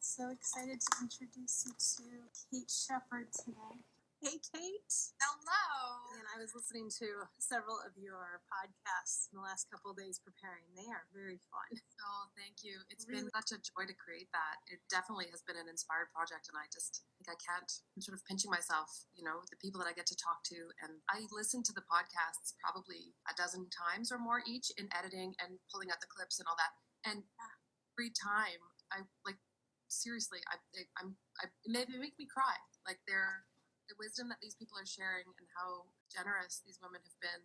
So excited to introduce you to Kate Shepard today. Hey, Kate. Hello. And I was listening to several of your podcasts in the last couple of days preparing. They are very fun. Oh, thank you. It's been such a joy to create that. It definitely has been an inspired project, and I just think I'm sort of pinching myself, the people that I get to talk to. And I listen to the podcasts probably a dozen times or more each in editing and pulling out the clips and all that. And every time I seriously, they make me cry. Like the wisdom that these people are sharing and how generous these women have been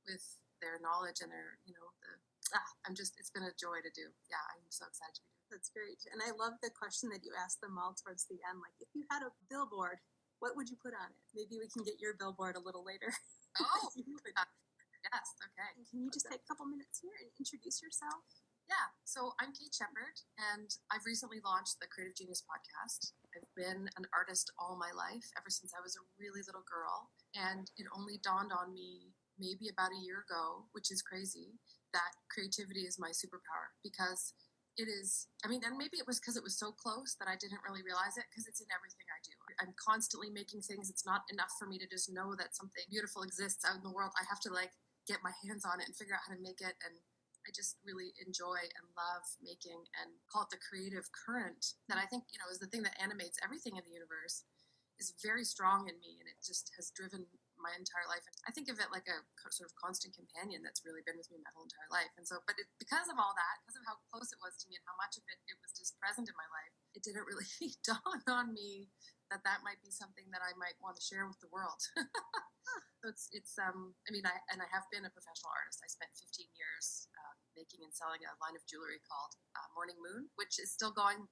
with their knowledge and their, it's been a joy to do. Yeah, I'm so excited to be doing it. That's great. And I love the question that you asked them all towards the end. Like, if you had a billboard, what would you put on it? Maybe we can get your billboard a little later. Oh, yes, okay. And can you just take a couple minutes here and introduce yourself? Yeah, so I'm Kate Shepard, and I've recently launched the Creative Genius podcast. I've been an artist all my life, ever since I was a really little girl, and it only dawned on me maybe about a year ago, which is crazy, that creativity is my superpower, because it is, and maybe it was because it was so close that I didn't really realize it, because it's in everything I do. I'm constantly making things. It's not enough for me to just know that something beautiful exists out in the world. I have to get my hands on it and figure out how to make it, and I just really enjoy and love making and call it the creative current that I think, is the thing that animates everything in the universe, is very strong in me, and it just has driven my entire life. I think of it like a sort of constant companion that's really been with me my whole entire life. And so, because of all that, because of how close it was to me and how much of it was just present in my life, it didn't really dawn on me that might be something that I might want to share with the world. So I have been a professional artist. I spent 15 years making and selling a line of jewelry called Morning Moon, which is still going,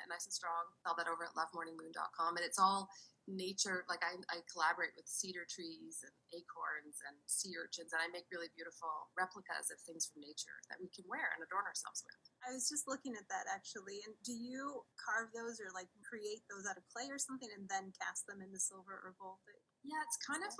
nice and strong. Sell that over at lovemorningmoon.com. And it's all nature. Like I collaborate with cedar trees and acorns and sea urchins, and I make really beautiful replicas of things from nature that we can wear and adorn ourselves with. I was just looking at that, actually. And do you carve those or create those out of clay or something and then cast them into silver or gold? Yeah, it's kind of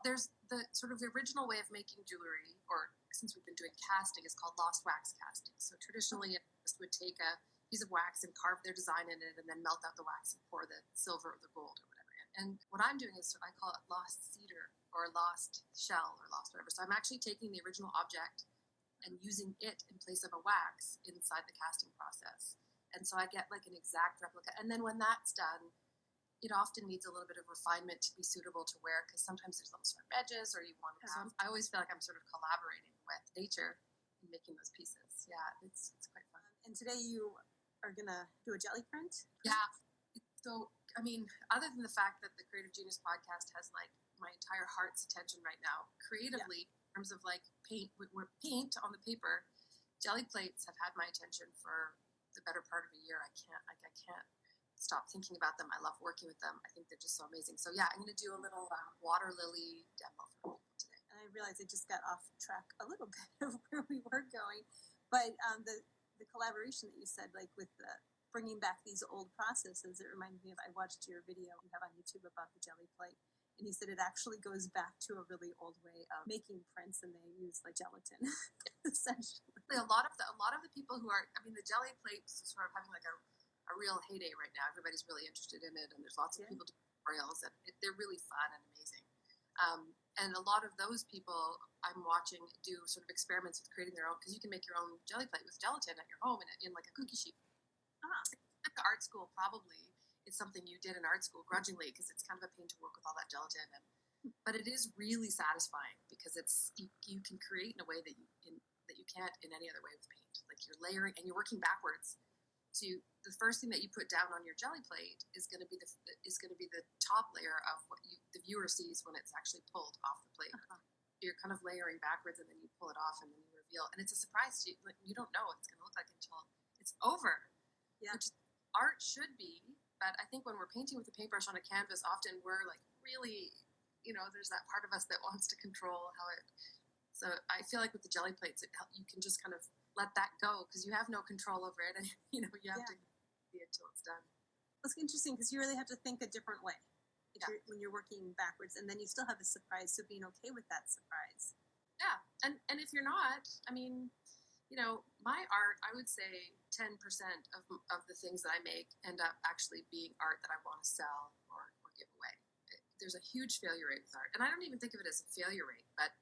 there's the sort of the original way of making jewelry, or since we've been doing casting, is called lost wax casting. So traditionally, it just would take a piece of wax and carve their design in it, and then melt out the wax and pour the silver or the gold or whatever in. And what I'm doing is I call it lost cedar or lost shell or lost whatever. So I'm actually taking the original object and using it in place of a wax inside the casting process. And so I get an exact replica. And then when that's done, it often needs a little bit of refinement to be suitable to wear, because sometimes there's little sharp edges, or you want to. So I always feel like I'm sort of collaborating with nature in making those pieces. Yeah, it's quite fun. And today you are going to do a jelly print? Yeah. So, other than the fact that the Creative Genius podcast has my entire heart's attention right now, creatively, in terms of paint on the paper, jelly plates have had my attention for the better part of a year. I can't stop thinking about them. I love working with them. I think they're just so amazing. So yeah, I'm going to do a little water lily demo for people today. And I realized I just got off track a little bit of where we were going, but the collaboration that you said, with the bringing back these old processes, it reminded me of, I watched your video you have on YouTube about the jelly plate, and you said it actually goes back to a really old way of making prints, and they use gelatin, essentially. A lot of the people who are, the jelly plates is sort of having a real heyday right now. Everybody's really interested in it, and there's lots of people doing tutorials, and they're really fun and amazing. And a lot of those people I'm watching do sort of experiments with creating their own, because you can make your own jelly plate with gelatin at your home in a cookie sheet. At the art school, probably it's something you did in art school grudgingly, because it's kind of a pain to work with all that gelatin. But it is really satisfying, because you can create in a way that you can't in any other way with paint. You're layering and you're working backwards. So the first thing that you put down on your jelly plate is going to be the top layer of what the viewer sees when it's actually pulled off the plate. You're kind of layering backwards, and then you pull it off, and then you reveal. And it's a surprise to you. You don't know what it's going to look like until it's over. Yeah. Which art should be. But I think when we're painting with a paintbrush on a canvas, often we're really, there's that part of us that wants to control how it. So I feel like with the jelly plates, you can just kind of let that go, because you have no control over it, and you have to see it till it's done. It's interesting, because you really have to think a different way when you're working backwards, and then you still have a surprise. So being okay with that surprise. Yeah, and if you're not, My art, I would say 10% of the things that I make end up actually being art that I want to sell or give away. There's a huge failure rate with art. And I don't even think of it as a failure rate, but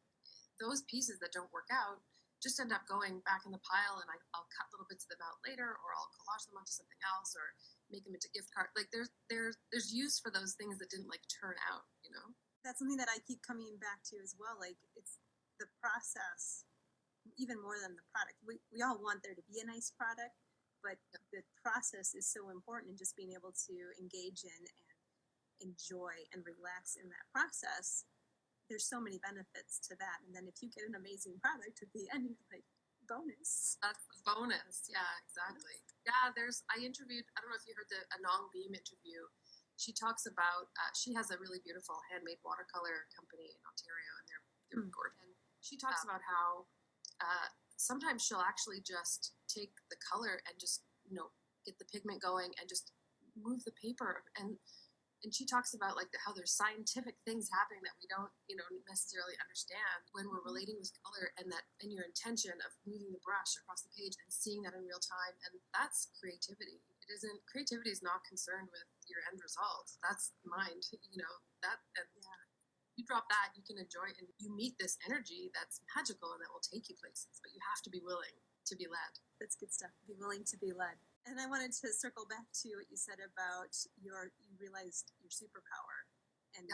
those pieces that don't work out just end up going back in the pile, and I'll cut little bits of them out later, or I'll collage them onto something else, or make them into gift cards. Like there's use for those things that didn't like turn out, That's something that I keep coming back to as well. Like it's the process, even more than the product. We all want there to be a nice product, but the process is so important, and just being able to engage in and enjoy and relax in that process. There's so many benefits to that. And then if you get an amazing product at the end, you're like, bonus. That's the bonus. Yeah, exactly. Yeah, I interviewed, I don't know if you heard the Anong Beam interview. She talks about, she has a really beautiful handmade watercolor company in Ontario, and they're gorgeous. And she talks about how sometimes she'll actually just take the color and just, get the pigment going and just move the paper. And she talks about like how there's scientific things happening that we don't, necessarily understand when we're relating with color, and your intention of moving the brush across the page and seeing that in real time. And that's creativity. Creativity is not concerned with your end result. That's mind, you drop that, you can enjoy it, and you meet this energy that's magical and that will take you places, but you have to be willing to be led. That's good stuff. Be willing to be led. And I wanted to circle back to what you said about you realized your superpower. And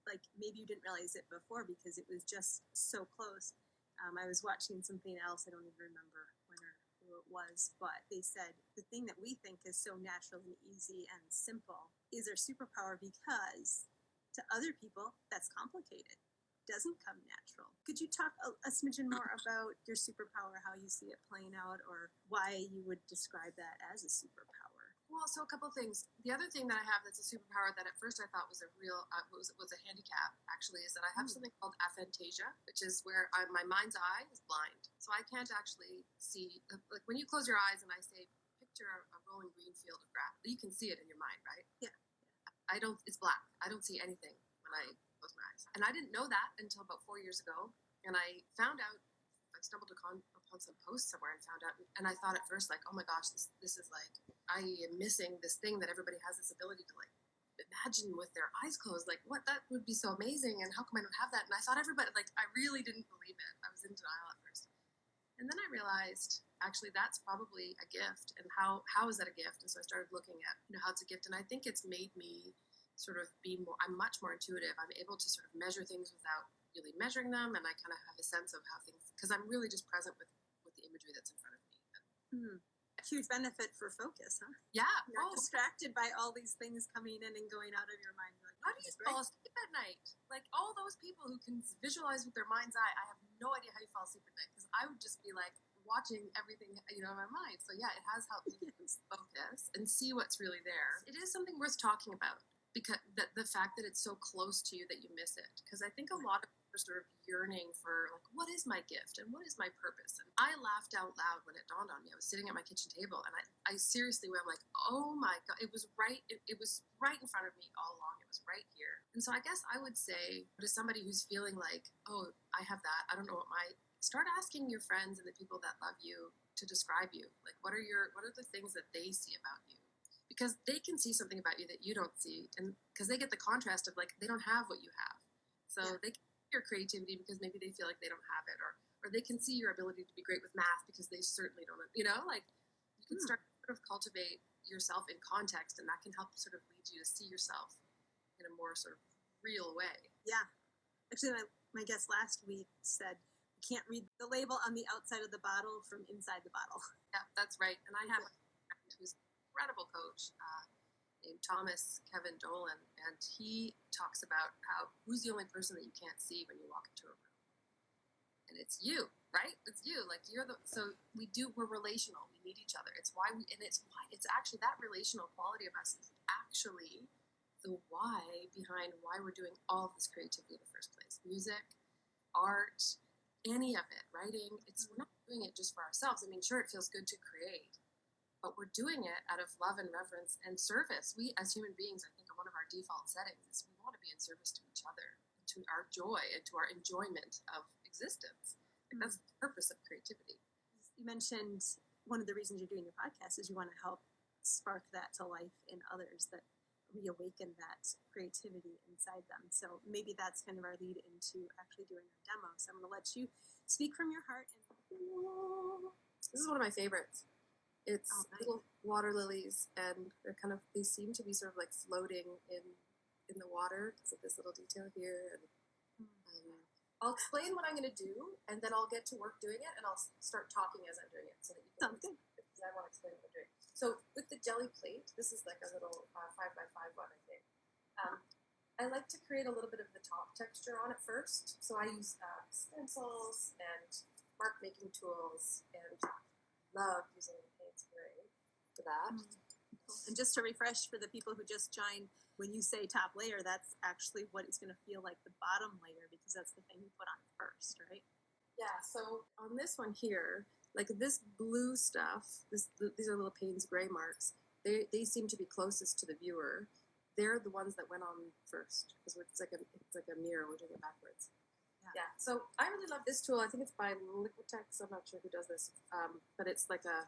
like maybe you didn't realize it before because it was just so close. I was watching something else. I don't even remember when or who it was, but they said the thing that we think is so natural and easy and simple is our superpower, because to other people that's complicated, doesn't come natural. Could you talk a smidgen more about your superpower, how you see it playing out, or why you would describe that as a superpower? Well, so a couple of things. The other thing that I have that's a superpower that at first I thought was a real was a handicap, actually, is that I have something called aphantasia, which is where my mind's eye is blind, so I can't actually see. Like when you close your eyes and I say, picture a rolling green field of grass, you can see it in your mind, right? Yeah. I don't. It's black. I don't see anything when I close my eyes, and I didn't know that until about 4 years ago, and I found out. I stumbled upon some posts somewhere and found out, and I thought at first, like, oh my gosh, this is like, I am missing this thing that everybody has this ability to like imagine with their eyes closed. Like, what, that would be so amazing, and how come I don't have that? And I thought everybody, like, I really didn't believe it. I was in denial at first, and then I realized actually that's probably a gift, and how is that a gift? And so I started looking at how it's a gift, and I think it's made me sort of I'm much more intuitive. I'm able to sort of measure things without really measuring them, and I kind of have a sense of how things, because I'm really just present with the imagery that's in front of me. Huge benefit for focus, huh? Yeah. You're not distracted by all these things coming in and going out of your mind. Like, how do you fall asleep at night? Like all those people who can visualize with their mind's eye, I have no idea how you fall asleep at night, because I would just be like watching everything, in my mind. So yeah, it has helped me focus and see what's really there. It is something worth talking about, because the fact that it's so close to you that you miss it. Because I think a lot of people are sort of yearning for like, what is my gift and what is my purpose? And I laughed out loud when it dawned on me. I was sitting at my kitchen table, and I seriously went like, oh my God, it was right in front of me all along. It was right here. And so I guess I would say to somebody who's feeling like, oh, I have that, I don't know what start asking your friends and the people that love you to describe you. Like, what are the things that they see about you? Because they can see something about you that you don't see, and because they get the contrast of like, they don't have what you have, so they can see your creativity because maybe they feel like they don't have it, or they can see your ability to be great with math because they certainly don't. Like you can start to sort of cultivate yourself in context, and that can help sort of lead you to see yourself in a more sort of real way. Yeah, actually, my guest last week said you can't read the label on the outside of the bottle from inside the bottle. Yeah, that's right. And I have a friend who's incredible coach named Thomas Kevin Dolan, and he talks about who's the only person that you can't see when you walk into a room, and it's you, right? It's you. Like we're relational. We need each other. It's actually that relational quality of us is actually the why behind why we're doing all of this creativity in the first place. Music, art, any of it, writing. We're not doing it just for ourselves. I mean, sure, it feels good to create, but we're doing it out of love and reverence and service. We, as human beings, I think one of our default settings is we want to be in service to each other, to our joy, and to our enjoyment of existence. Like, that's the purpose of creativity. You mentioned one of the reasons you're doing your podcast is you want to help spark that to life in others, that reawaken that creativity inside them. So maybe that's kind of our lead into actually doing our demo. So I'm going to let you speak from your heart. And this is one of my favorites. It's little water lilies, and they seem to be sort of like floating in the water. So this little detail here, and I'll explain what I'm going to do, and then I'll get to work doing it, and I'll start talking as I'm doing it, so that you can. Something. Because I want to explain what I'm doing. So with the jelly plate, this is like a little 5x5 one, I think. I like to create a little bit of the top texture on it first. So I use stencils and mark making tools, and love using the paint spray for that. And just to refresh for the people who just joined, when you say top layer, that's actually what it's going to feel like the bottom layer, because that's the thing you put on first, right? Yeah, so on this one here, like this blue stuff, these are little Payne's gray marks. They seem to be closest to the viewer. They're the ones that went on first, because it's like a mirror. We're doing it backwards. Yeah. So I really love this tool. I think it's by Liquitex. I'm not sure who does this, but it's like a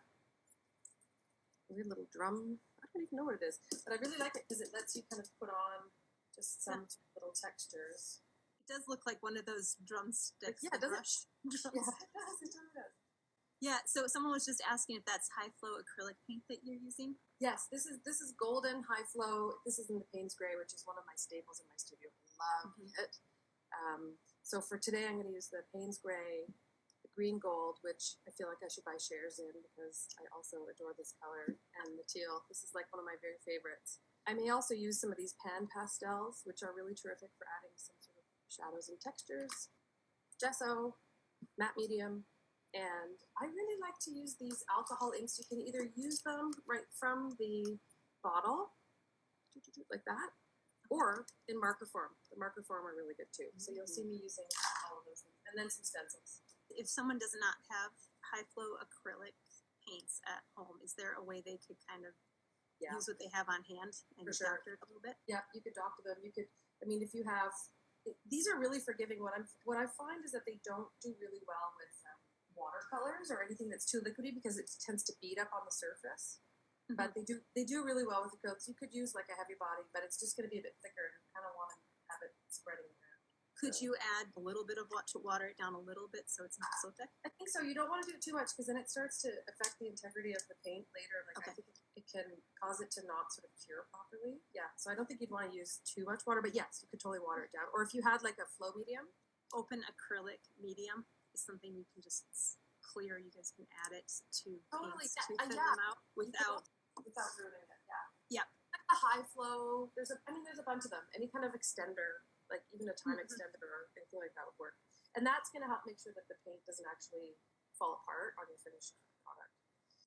weird little drum. I don't even know what it is, but I really like it because it lets you kind of put on just some little textures. It does look like one of those drumsticks. Yeah, does it? Yeah, it does. Yeah, so someone was just asking if that's high flow acrylic paint that you're using. Yes, this is golden high flow. This is in the Payne's gray, which is one of my staples in my studio. I love it. So for today, I'm going to use the Payne's gray, the green gold, which I feel like I should buy shares in because I also adore this color, and the teal. This is like one of my very favorites. I may also use some of these pan pastels, which are really terrific for adding some sort of shadows and textures. Gesso, matte medium. And I really like to use these alcohol inks. You can either use them right from the bottle, like that, or in marker form. The marker form are really good too. So you'll see me using all of those things. And then some stencils. If someone does not have high flow acrylic paints at home, is there a way they could kind of use what they have on hand and doctor it a little bit? Yeah, you could doctor them. You could, I mean, if you have, these are really forgiving. What I find is that they don't do really well with watercolors or anything that's too liquidy because it tends to bead up on the surface. But they do really well with acrylics. You could use like a heavy body, but it's just going to be a bit thicker, and you kind of want to have it spreading around. Could you add a little bit of water to water it down a little bit so it's not so thick? I think so. You don't want to do it too much because then it starts to affect the integrity of the paint later. Like I think it can cause it to not sort of cure properly. Yeah, so I don't think you'd want to use too much water, but yes, you could totally water it down. Or if you had like a flow medium. Open acrylic medium is something you can just clear. You guys can add it to paints to thin them out without ruining it. Yeah. Like the high flow. There's a bunch of them. Any kind of extender, like even a time extender or anything like that would work. And that's going to help make sure that the paint doesn't actually fall apart on your finished product.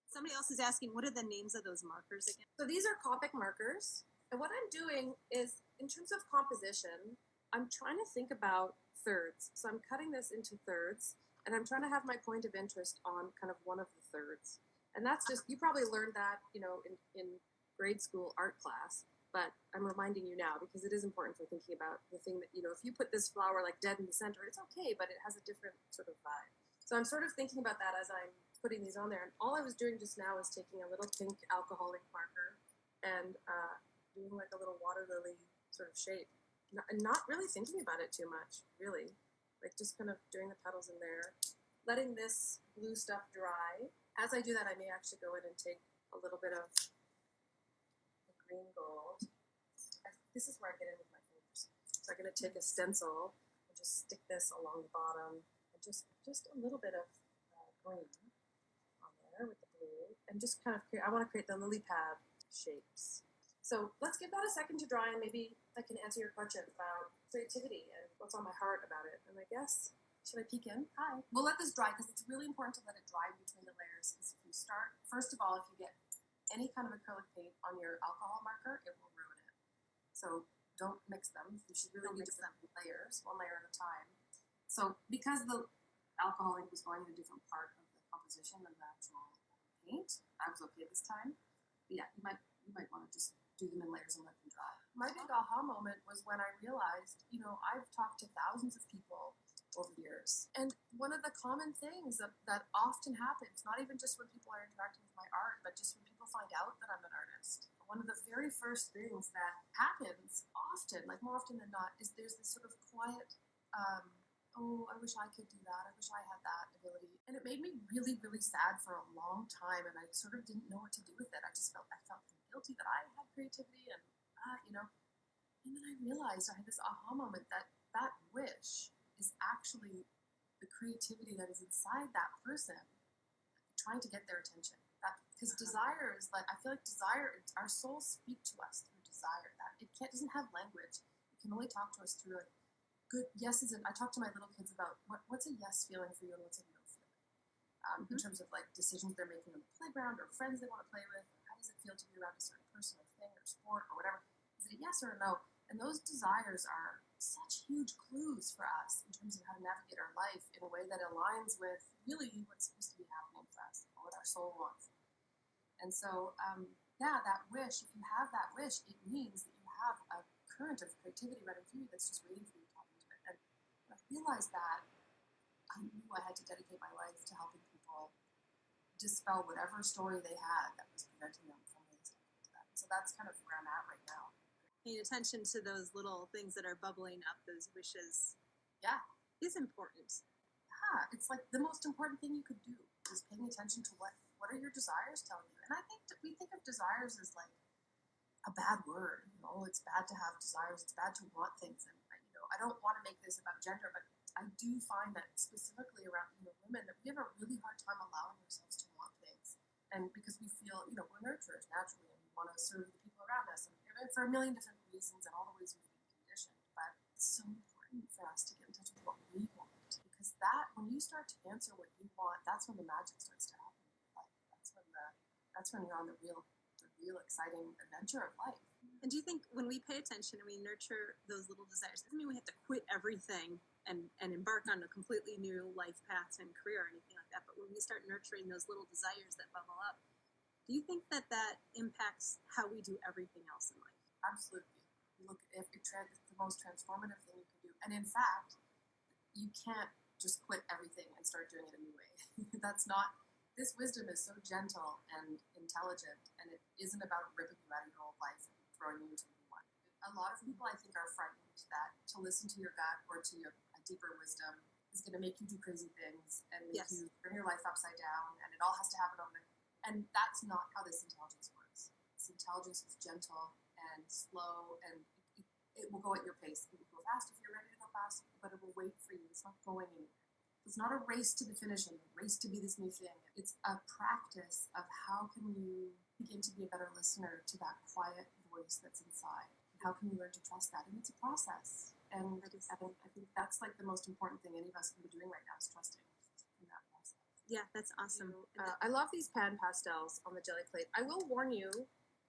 Somebody else is asking, what are the names of those markers again? So these are copic markers. And what I'm doing is, in terms of composition, I'm trying to think about thirds. So I'm cutting this into thirds, and I'm trying to have my point of interest on kind of one of the thirds. And that's just, you probably learned that, in grade school art class, but I'm reminding you now because it is important for thinking about the thing that, if you put this flower like dead in the center, it's okay, but it has a different sort of vibe. So I'm sort of thinking about that as I'm putting these on there. And all I was doing just now is taking a little pink alcohol ink marker and doing like a little water lily sort of shape. And not really thinking about it too much, really. Like just kind of doing the petals in there, letting this blue stuff dry. As I do that, I may actually go in and take a little bit of the green gold. This is where I get in with my fingers. So I'm going to take a stencil and just stick this along the bottom, and just a little bit of green on there with the blue, and just kind of create. I want to create the lily pad shapes. So let's give that a second to dry, and maybe I can answer your question about creativity and what's on my heart about it. And I guess, should I peek in? Hi. We'll let this dry because it's really important to let it dry between the layers. Because if you start, first of all, if you get any kind of acrylic paint on your alcohol marker, it will ruin it. So don't mix them. You should really mix them in layers, one layer at a time. So because the alcohol ink was going in a different part of the composition than the actual paint, I was okay this time. But yeah, you might want to just do them in layers and let them dry. My big aha moment was when I realized, I've talked to thousands of people over the years. And one of the common things that often happens, not even just when people are interacting with my art, but just when people find out that I'm an artist, one of the very first things that happens often, like more often than not, is there's this sort of quiet, oh, I wish I could do that. I wish I had that ability. And it made me really, really sad for a long time. And I sort of didn't know what to do with it. I felt guilty that I had creativity and, and then I realized I had this aha moment that wish is actually the creativity that is inside that person trying to get their attention. Because desire is like, I feel like desire, our souls speak to us through desire. That it doesn't have language. It can only talk to us through like good yeses. And I talk to my little kids about what's a yes feeling for you and what's a no feeling. In terms of like decisions they're making on the playground or friends they want to play with. How does it feel to be around a certain person or thing or sport or whatever? Is it a yes or a no? And those desires are such huge clues for us in terms of how to navigate our life in a way that aligns with really what's supposed to be happening for us, or what our soul wants. And so, that wish, if you have that wish, it means that you have a current of creativity running through you that's just waiting for you to tap into it. And when I realized that, I knew I had to dedicate my life to helping people dispel whatever story they had that was preventing them from really stepping into that. So that's kind of where I'm at right now. Paying attention to those little things that are bubbling up, those wishes, is important. Yeah, it's like the most important thing you could do is paying attention to what are your desires telling you. And I think that we think of desires as like a bad word. It's bad to have desires. It's bad to want things. And I don't want to make this about gender, but I do find that specifically around women, that we have a really hard time allowing ourselves to want things. And because we feel, we're nurturers naturally, and we want to serve the people around us, and for a million different reasons and all the ways we've been conditioned. But it's so important for us to get in touch with what we want, because when you start to answer what you want, that's when the magic starts to happen in your life. That's when you're on the real exciting adventure of life. And do you think when we pay attention and we nurture those little desires, doesn't mean we have to quit everything and embark on a completely new life path and career or anything like that, but when we start nurturing those little desires that bubble up, do you think that impacts how we do everything else in life? Absolutely. Look, it's the most transformative thing you can do. And in fact, you can't just quit everything and start doing it a new way. This wisdom is so gentle and intelligent, and it isn't about ripping you out of your old life and throwing you into a new one. A lot of people, I think, are frightened that to listen to your gut or to a deeper wisdom is going to make you do crazy things and make you turn your life upside down, and it all has to happen overnight. And that's not how this intelligence works. This intelligence is gentle and slow, and it will go at your pace. It will go fast if you're ready to go fast, but it will wait for you. It's not going anywhere. It's not a race to the finish line, a race to be this new thing. It's a practice of how can you begin to be a better listener to that quiet voice that's inside. And how can you learn to trust that? And it's a process. And I think that's like the most important thing any of us can be doing right now is trusting in that process. Yeah, that's awesome. I love these pan pastels on the jelly plate. I will warn you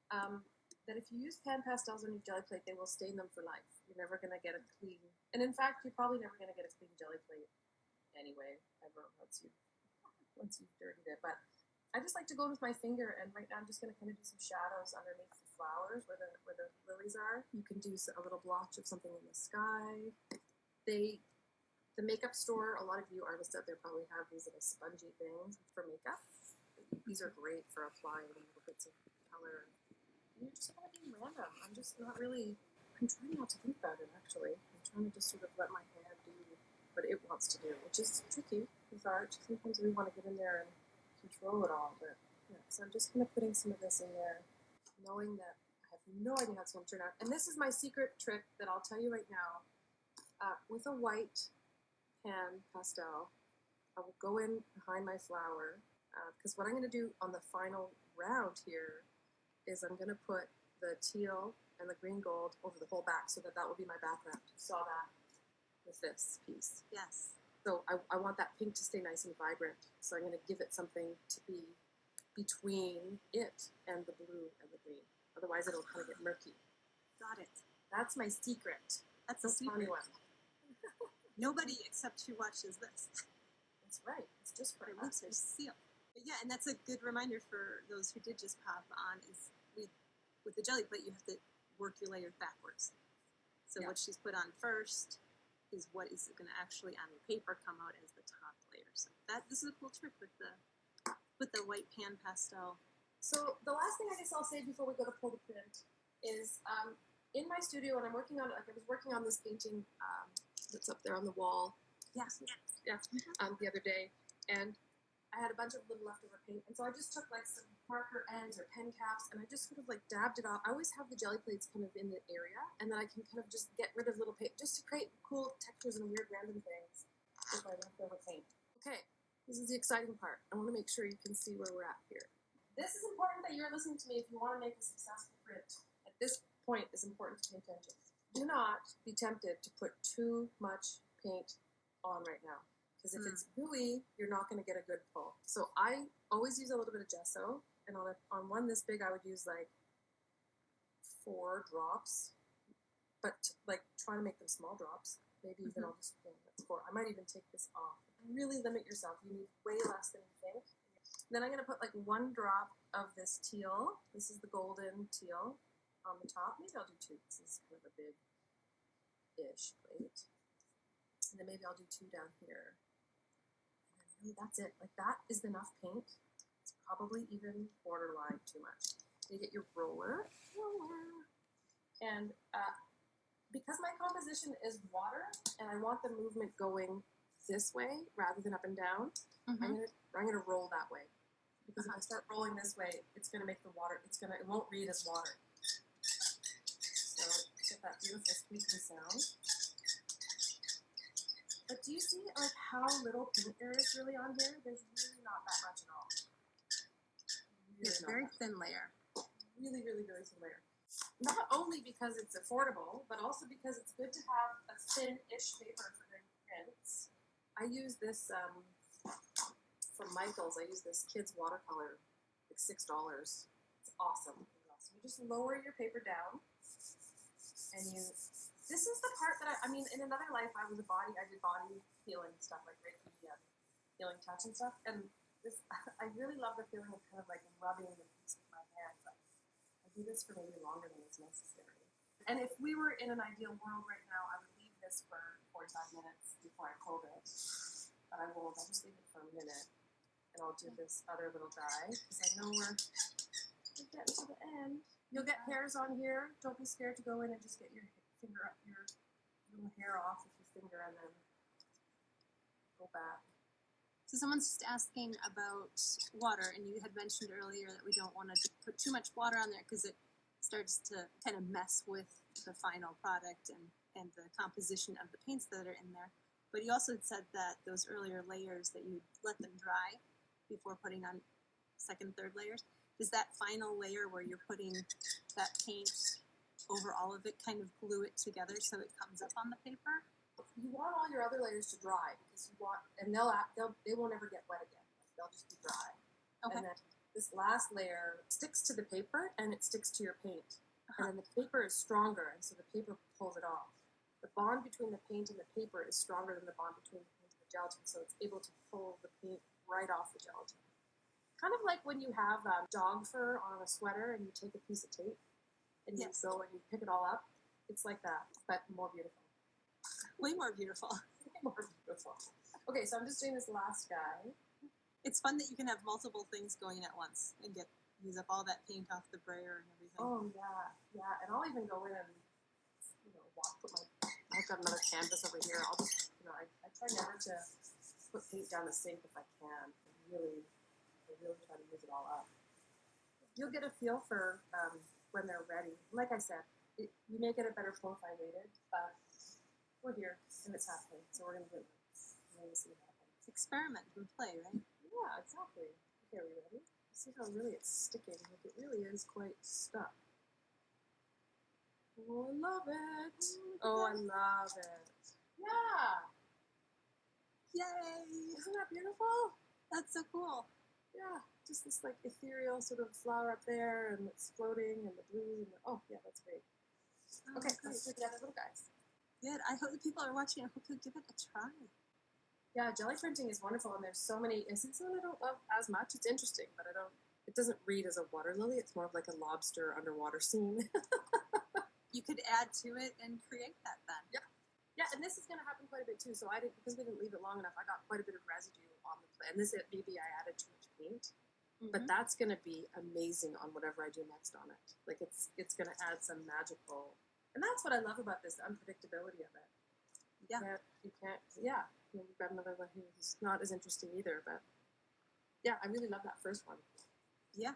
that if you use pan pastels on your jelly plate, they will stain them for life. You're never going to get a clean, and in fact, you're probably never going to get a clean jelly plate anyway, ever, once you've dirtied it. But I just like to go with my finger, and right now I'm just going to kind of do some shadows underneath the flowers where the lilies are. You can do a little blotch of something in the sky. The makeup store, a lot of you artists out there probably have these little spongy things for makeup. These are great for applying little bits of color. And you're just going to be random. I'm trying not to think about it, actually. I'm trying to just sort of let my hand do what it wants to do, which is tricky with art. Sometimes we want to get in there and control it all, but so I'm just kind of putting some of this in there, knowing that I have no idea how it's going to turn out. And this is my secret trick that I'll tell you right now. With a white pan pastel, I will go in behind my flower, because what I'm going to do on the final round here is I'm going to put the teal and the green gold over the whole back so that will be my background. You saw that with this piece. Yes. So I want that pink to stay nice and vibrant. So I'm going to give it something to be between it and the blue and the green. Otherwise, it'll kind of get murky. Got it. That's my secret. That's a funny secret. one. Nobody except who watches this. That's right. It's just for us. There's seal. But yeah, and that's a good reminder for those who did just pop on. Is with the jelly plate, you have to work your layers backwards. So what she's put on first is what is going to actually on your paper come out as the top layer. So this is a cool trick with the white pan pastel. So the last thing I guess I'll say before we go to pull the print is in my studio when I'm working on it, like I was working on this painting that's up there on the wall. Yes. Yeah. The other day, and I had a bunch of little leftover paint, and so I just took like some marker ends or pen caps, and I just sort of like dabbed it off. I always have the jelly plates kind of in the area, and then I can kind of just get rid of little paint just to create cool textures and weird random things with my leftover paint. Okay, this is the exciting part. I want to make sure you can see where we're at here. This is important that you're listening to me if you want to make a successful print. At this point, it's important to pay attention. Do not be tempted to put too much paint on right now. Because if it's gooey, you're not going to get a good pull. So I always use a little bit of gesso, and on one this big, I would use like 4 drops, but like try to make them small drops. Maybe even I'll just that's 4. I might even take this off. Really limit yourself. You need way less than you think. Then I'm going to put like 1 drop of this teal. This is the golden teal on the top. Maybe I'll do 2. This is kind of a big-ish plate. And then maybe I'll do 2 down here. That's it. Like that is enough paint. It's probably even borderline too much. You get your roller. And because my composition is water and I want the movement going this way rather than up and down, I'm gonna roll that way. Because if I start rolling this way, it's gonna make the water. It won't read as water. So get that beautiful squeaking sound. But do you see like how little paint there is really on here? There's really not that much at all. Really it's very thin layer. Really, really, really thin layer. Not only because it's affordable, but also because it's good to have a thin-ish paper for doing prints. I use this from Michael's. I use this kids watercolor, like $6. It's awesome. You just lower your paper down, and this is the part that I mean, in another life, I did body healing stuff, like Reiki, healing touch and stuff. And this, I really love the feeling of kind of like rubbing the piece with my hands. Like, I do this for maybe longer than is necessary. And if we were in an ideal world right now, I would leave this for 45 minutes before I pulled it. But I won't. I'll just leave it for a minute, and I'll do this other little guy because I know we're getting to the end. You'll get hairs on here. Don't be scared to go in and just get your finger up your little hair off with your finger and then go back. So someone's just asking about water, and you had mentioned earlier that we don't want to put too much water on there because it starts to kind of mess with the final product and the composition of the paints that are in there. But you also had said that those earlier layers that you let them dry before putting on second, third layers. Is that final layer where you're putting that paint over all of it, kind of glue it together so it comes up on the paper? You want all your other layers to dry because they will never get wet again. They'll just be dry. Okay. And then this last layer sticks to the paper and it sticks to your paint. And then the paper is stronger, and so the paper pulls it off. The bond between the paint and the paper is stronger than the bond between the paint and the gelatin, so it's able to pull the paint right off the gelatin. Kind of like when you have dog fur on a sweater and you take a piece of tape and you go and you pick it all up. It's like that, but more beautiful. Way more beautiful. Way more beautiful. Okay, so I'm just doing this last guy. It's fun that you can have multiple things going at once and use up all that paint off the brayer and everything. Oh yeah, and I'll even go in and I've got another canvas over here. I'll just I try never to put paint down the sink if I can. I really try to use it all up. You'll get a feel for when they're ready. Like I said, you may get a better pull if I waited, but we're here and it's happening, so we're gonna do it. We're gonna see what happens. Experiment and play, right? Yeah, exactly. Okay, are we ready? See how really it's sticking. Like it really is quite stuck. Oh, I love it. Oh, I love it. Yeah. Yay! Isn't that beautiful? That's so cool. Yeah, just this like ethereal sort of flower up there, and it's floating, and the blue, and oh yeah, that's great. Okay, let's do the other little guys. Good. I hope the people are watching. I hope you'll give it a try. Yeah, jelly printing is wonderful, and there's so many instances that I don't love as much. It's interesting, but it doesn't read as a water lily. It's more of like a lobster underwater scene. You could add to it and create that then. Yeah. Yeah, and this is going to happen quite a bit too. So I didn't, because we didn't leave it long enough, I got quite a bit of residue on the plate. And this, maybe I added too much paint. But that's going to be amazing on whatever I do next on it. Like it's going to add some magical, and that's what I love about this, the unpredictability of it. Yeah. You can't. Yeah. We've got another one who's not as interesting either, but yeah, I really love that first one. Yeah.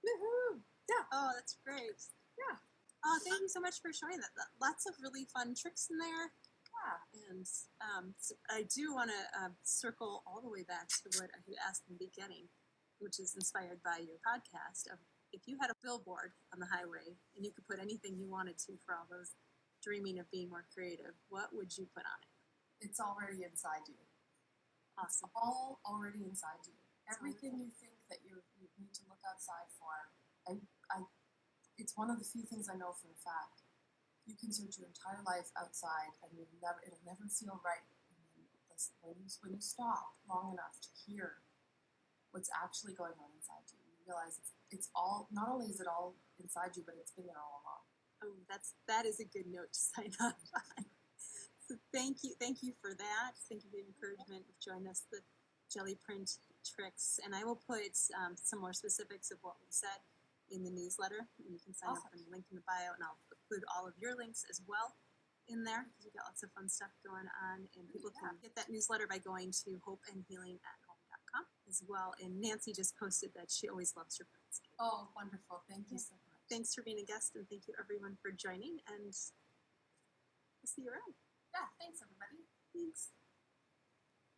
Woohoo! Yeah. Oh, that's great. Yeah. Oh, thank you so much for showing that. Lots of really fun tricks in there. Yeah. And so I do want to circle all the way back to what I had asked in the beginning, which is inspired by your podcast of if you had a billboard on the highway and you could put anything you wanted to for all those dreaming of being more creative, what would you put on it? It's already inside you. Awesome. It's all already inside you. Everything you think that you need to look outside for, it's one of the few things I know for a fact. You can search your entire life outside, and it'll never feel right. And then when you stop long enough to hear what's actually going on inside you, you realize it's all. Not only is it all inside you, but it's been there all along. Oh, that is a good note to sign off on. So thank you for that. Thank you for the encouragement of joining us, the jelly print tricks, and I will put some more specifics of what we said in the newsletter. And you can sign up on the link in the bio, and I'll include all of your links as well in there because we've got lots of fun stuff going on. And people can get that newsletter by going to hopeandhealingathome.com as well. And Nancy just posted that she always loves her prints. Oh, wonderful. Thank you so much. Thanks for being a guest, and thank you everyone for joining, and we'll see you around. Yeah, thanks everybody. Thanks.